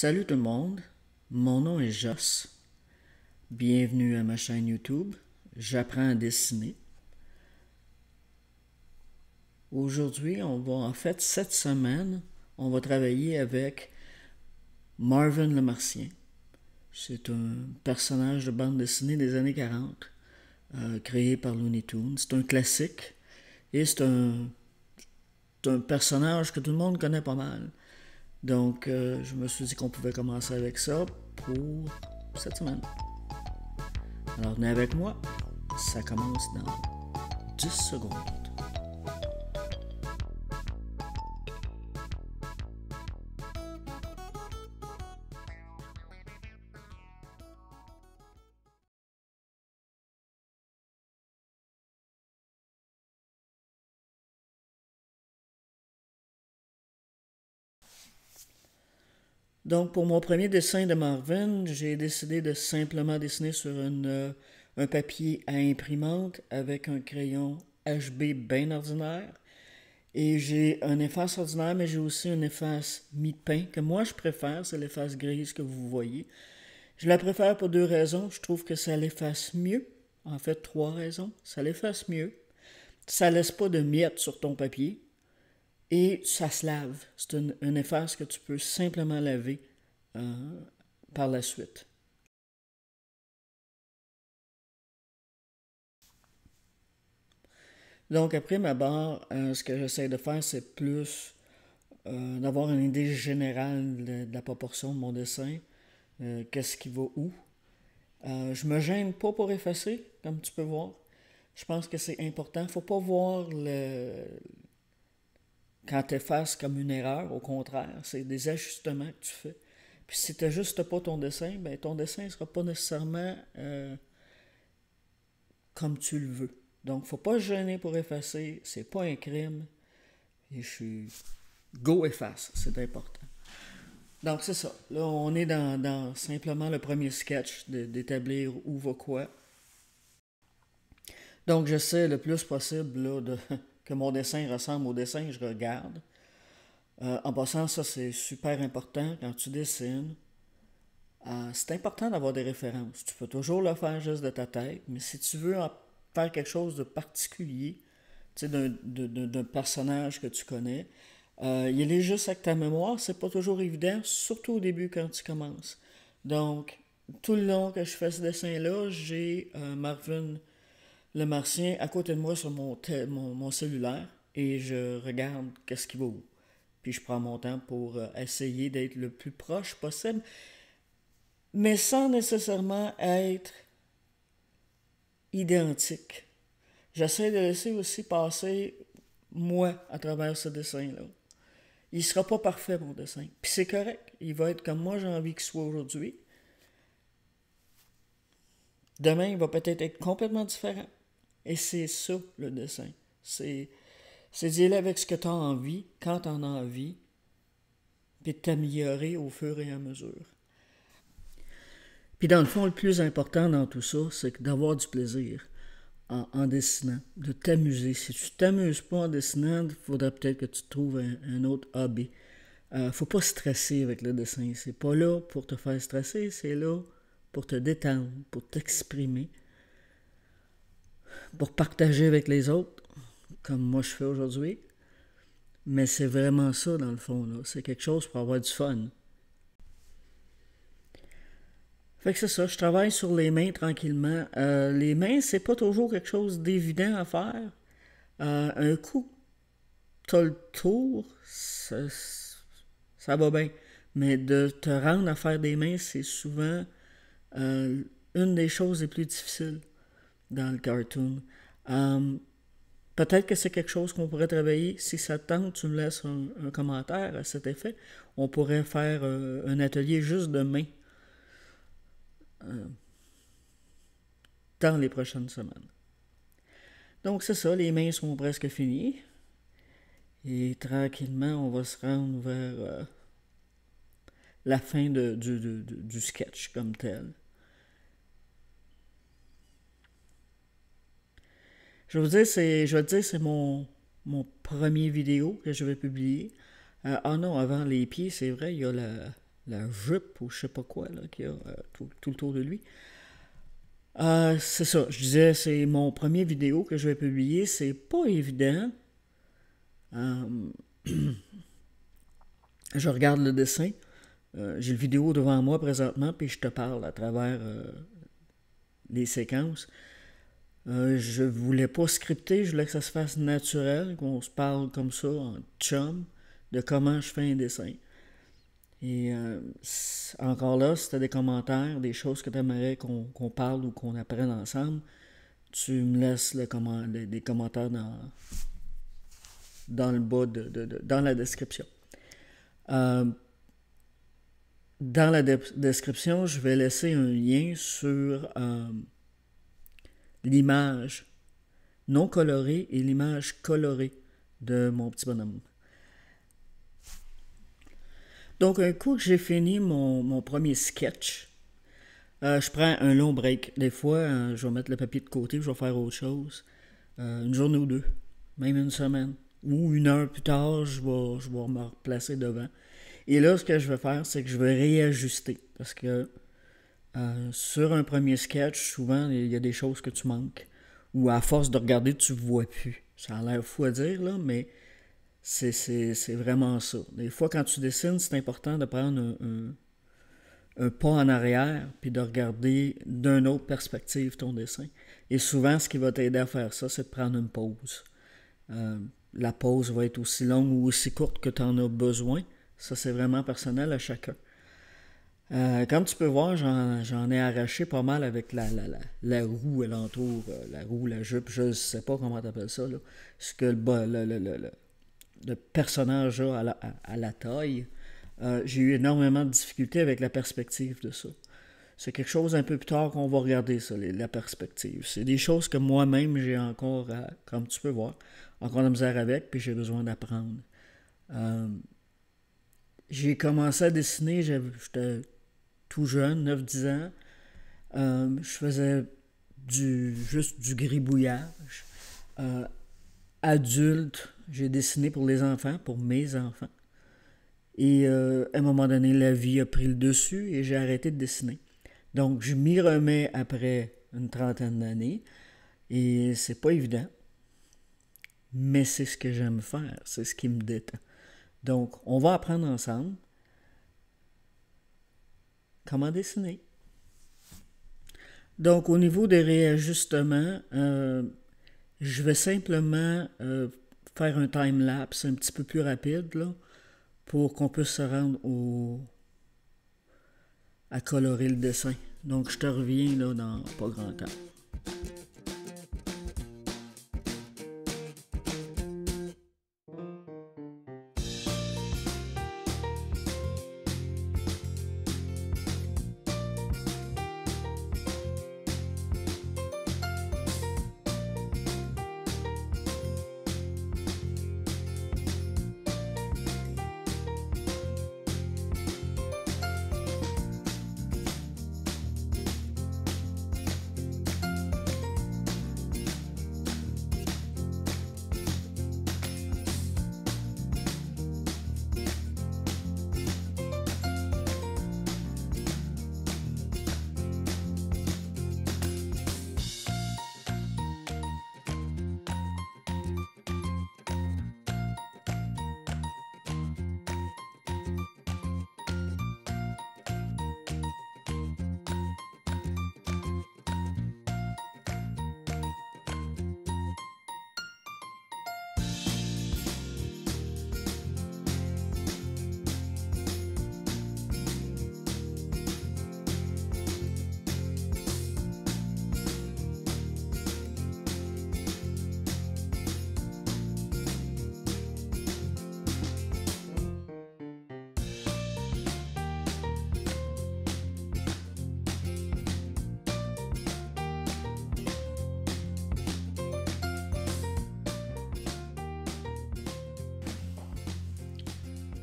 Salut tout le monde, mon nom est Joss. Bienvenue à ma chaîne YouTube. J'apprends à dessiner. Aujourd'hui, cette semaine, on va travailler avec Marvin le Martien. C'est un personnage de bande dessinée des années 40, créé par Looney Tunes. C'est un classique et c'est un personnage que tout le monde connaît pas mal. Donc, je me suis dit qu'on pouvait commencer avec ça pour cette semaine. Alors, venez avec moi. Ça commence dans 10 secondes. Donc, pour mon premier dessin de Marvin, j'ai décidé de simplement dessiner sur un papier à imprimante avec un crayon HB bien ordinaire. Et j'ai un efface ordinaire, mais j'ai aussi un efface mi-pain que moi je préfère, c'est l'efface grise que vous voyez. Je la préfère pour deux raisons. Je trouve que ça l'efface mieux. En fait, trois raisons. Ça l'efface mieux. Ça laisse pas de miettes sur ton papier. Et ça se lave. C'est un efface que tu peux simplement laver par la suite. Donc après ma barre, ce que j'essaie de faire, c'est plus d'avoir une idée générale de la proportion de mon dessin, qu'est-ce qui va où. Je me gêne pas pour effacer, comme tu peux voir. Je pense que c'est important. Faut pas voir quand tu effaces comme une erreur, au contraire, c'est des ajustements que tu fais. Puis si tu n'ajustes pas ton dessin, ben ton dessin ne sera pas nécessairement comme tu le veux. Donc, faut pas se gêner pour effacer, c'est pas un crime. Et je suis go efface, c'est important. Donc, c'est ça. Là, on est dans simplement le premier sketch d'établir où va quoi. Donc, j'essaie le plus possible là, que mon dessin ressemble au dessin que je regarde. En passant, ça, c'est super important quand tu dessines. C'est important d'avoir des références. Tu peux toujours le faire juste de ta tête, mais si tu veux faire quelque chose de particulier, tu sais, d'un personnage que tu connais, il est juste avec ta mémoire, c'est pas toujours évident, surtout au début quand tu commences. Donc, tout le long que je fais ce dessin-là, j'ai Marvin le Martien à côté de moi sur mon cellulaire et je regarde qu'est-ce qui va où. Puis je prends mon temps pour essayer d'être le plus proche possible, mais sans nécessairement être identique. J'essaie de laisser aussi passer moi à travers ce dessin-là. Il ne sera pas parfait, mon dessin. Puis c'est correct. Il va être comme moi j'ai envie qu'il soit aujourd'hui. Demain, il va peut-être être complètement différent. Et c'est ça, le dessin. C'est d'y aller avec ce que tu as envie, quand tu en as envie, puis de t'améliorer au fur et à mesure. Puis dans le fond, le plus important dans tout ça, c'est d'avoir du plaisir en dessinant, de t'amuser. Si tu t'amuses pas en dessinant, il faudrait peut-être que tu trouves un autre hobby. Faut pas stresser avec le dessin. C'est pas là pour te faire stresser, c'est là pour te détendre, pour t'exprimer, pour partager avec les autres, comme moi je fais aujourd'hui. Mais c'est vraiment ça dans le fond, là. C'est quelque chose pour avoir du fun. Fait que c'est ça, je travaille sur les mains tranquillement. Les mains, c'est pas toujours quelque chose d'évident à faire. Un coup, t'as le tour, ça va bien. Mais de te rendre à faire des mains, c'est souvent une des choses les plus difficiles dans le cartoon. Peut-être que c'est quelque chose qu'on pourrait travailler. Si ça te tente, tu me laisses un commentaire à cet effet. On pourrait faire un atelier juste de mains dans les prochaines semaines. Donc c'est ça, les mains sont presque finies. Et tranquillement, on va se rendre vers la fin du sketch comme tel. Je vais te dire, c'est mon premier vidéo que je vais publier. Ah non, avant les pieds, c'est vrai, il y a la jupe ou je sais pas quoi là, qu'il y a tout le tour de lui. C'est ça, je disais, c'est mon premier vidéo que je vais publier. C'est pas évident. Euh, je regarde le dessin. J'ai le vidéo devant moi présentement, puis je te parle à travers les séquences. Je voulais pas scripter, je voulais que ça se fasse naturel, qu'on se parle comme ça, en chum, de comment je fais un dessin. Et encore là, si tu as des commentaires, des choses que tu aimerais qu'on parle ou qu'on apprenne ensemble, tu me laisses des commentaires dans le bas, dans la description. Dans la description, je vais laisser un lien sur l'image non colorée et l'image colorée de mon petit bonhomme. Donc, un coup que j'ai fini mon premier sketch, je prends un long break. Des fois, je vais mettre le papier de côté, je vais faire autre chose. Une journée ou deux, même une semaine. Ou une heure plus tard, je vais me replacer devant. Et là, ce que je vais faire, c'est que je vais réajuster. Parce que sur un premier sketch, souvent, il y a des choses que tu manques. Ou à force de regarder, tu ne vois plus. Ça a l'air fou à dire, là, mais c'est vraiment ça. Des fois, quand tu dessines, c'est important de prendre un pas en arrière, puis de regarder d'une autre perspective ton dessin. Et souvent, ce qui va t'aider à faire ça, c'est de prendre une pause. La pause va être aussi longue ou aussi courte que tu en as besoin. Ça, c'est vraiment personnel à chacun. Comme tu peux voir, j'en ai arraché pas mal avec la roue alentour, la roue, la jupe, je ne sais pas comment tu appelles ça, là. Ce que le personnage a à la taille. J'ai eu énormément de difficultés avec la perspective de ça. C'est quelque chose un peu plus tard qu'on va regarder ça, la perspective. C'est des choses que moi-même j'ai encore, comme tu peux voir, encore de misère avec, puis j'ai besoin d'apprendre. J'ai commencé à dessiner, j'étais tout jeune, 9-10 ans. Je faisais juste du gribouillage. Adulte, j'ai dessiné pour les enfants, pour mes enfants. Et à un moment donné, la vie a pris le dessus et j'ai arrêté de dessiner. Donc, je m'y remets après une trentaine d'années et c'est pas évident, mais c'est ce que j'aime faire, c'est ce qui me détend. Donc, on va apprendre ensemble comment dessiner. Donc, au niveau des réajustements, je vais simplement faire un time-lapse un petit peu plus rapide là, pour qu'on puisse se rendre à colorer le dessin. Donc, je te reviens là dans pas grand temps.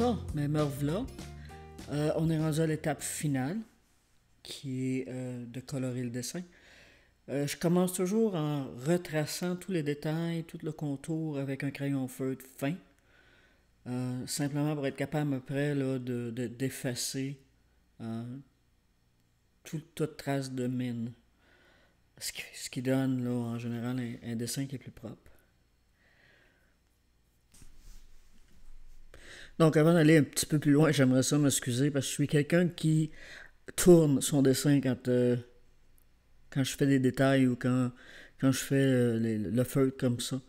Bon, mais me revoilà. On est rendu à l'étape finale, qui est de colorer le dessin. Je commence toujours en retraçant tous les détails, tout le contour avec un crayon feutre fin, simplement pour être capable après là, d'effacer toute trace de mine. Ce qui donne, là, en général, un dessin qui est plus propre. Donc, avant d'aller un petit peu plus loin, j'aimerais ça m'excuser parce que je suis quelqu'un qui tourne son dessin quand je fais des détails ou quand je fais le feutre comme ça.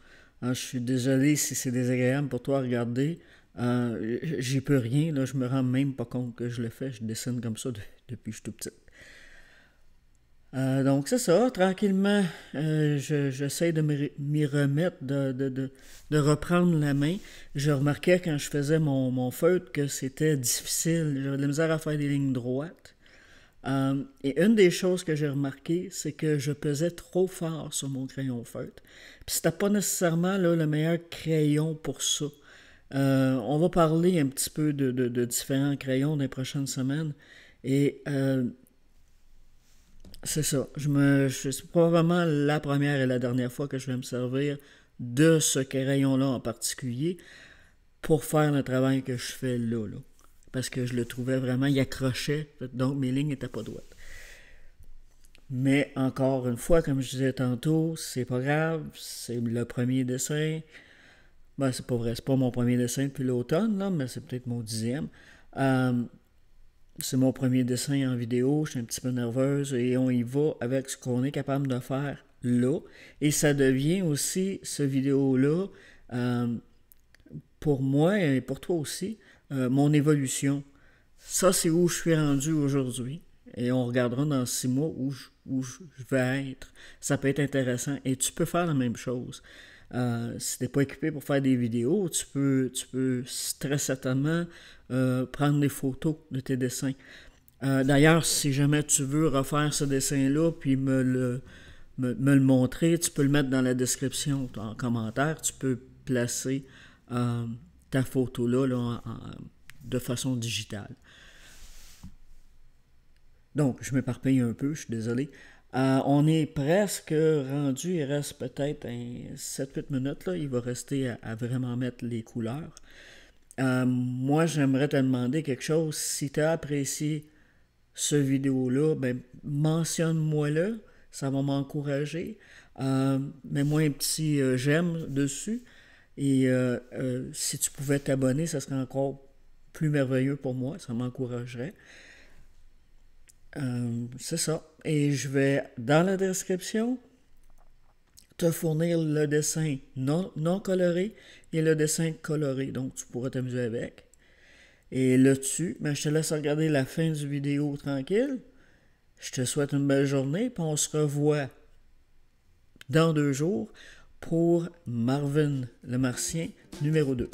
Je suis désolé si c'est désagréable pour toi à regarder. J'y peux rien, là, je me rends même pas compte que je le fais. Je dessine comme ça depuis que je suis tout petit. Donc c'est ça, tranquillement, j'essaie de m'y remettre, de reprendre la main. Je remarquais quand je faisais mon feutre que c'était difficile, j'avais de la misère à faire des lignes droites. Et une des choses que j'ai remarqué, c'est que je pesais trop fort sur mon crayon feutre. Puis c'était pas nécessairement là, le meilleur crayon pour ça. On va parler un petit peu de différents crayons dans les prochaines semaines. Et c'est ça. C'est probablement la première et la dernière fois que je vais me servir de ce crayon-là en particulier pour faire le travail que je fais là. Parce que je le trouvais vraiment, il accrochait, donc mes lignes n'étaient pas droites. Mais encore une fois, comme je disais tantôt, c'est pas grave, c'est le premier dessin. Ben, c'est pas vrai, c'est pas mon premier dessin depuis l'automne, là, mais c'est peut-être mon 10e. C'est mon premier dessin en vidéo, je suis un petit peu nerveuse et on y va avec ce qu'on est capable de faire là. Et ça devient aussi, ce vidéo-là, pour moi et pour toi aussi, mon évolution. Ça, c'est où je suis rendu aujourd'hui. Et on regardera dans 6 mois où je vais être. Ça peut être intéressant. Et tu peux faire la même chose. Si tu n'es pas équipé pour faire des vidéos, tu peux très certainement prendre des photos de tes dessins. D'ailleurs, si jamais tu veux refaire ce dessin-là, puis me le montrer, tu peux le mettre dans la description, en commentaire. Tu peux placer ta photo-là là, de façon digitale. Donc, je m'éparpille un peu, je suis désolé. On est presque rendu, il reste peut-être 7-8 minutes, là. Il va rester à vraiment mettre les couleurs. Moi, j'aimerais te demander quelque chose. Si tu as apprécié ce vidéo-là, ben, mentionne-moi-le, ça va m'encourager. Mets-moi un petit j'aime dessus. Et si tu pouvais t'abonner, ça serait encore plus merveilleux pour moi, ça m'encouragerait. C'est ça. Et je vais, dans la description, te fournir le dessin non coloré et le dessin coloré. Donc, tu pourras t'amuser avec. Et là-dessus, ben, je te laisse regarder la fin du vidéo tranquille. Je te souhaite une belle journée, puis on se revoit dans 2 jours pour Marvin le Martien numéro 2.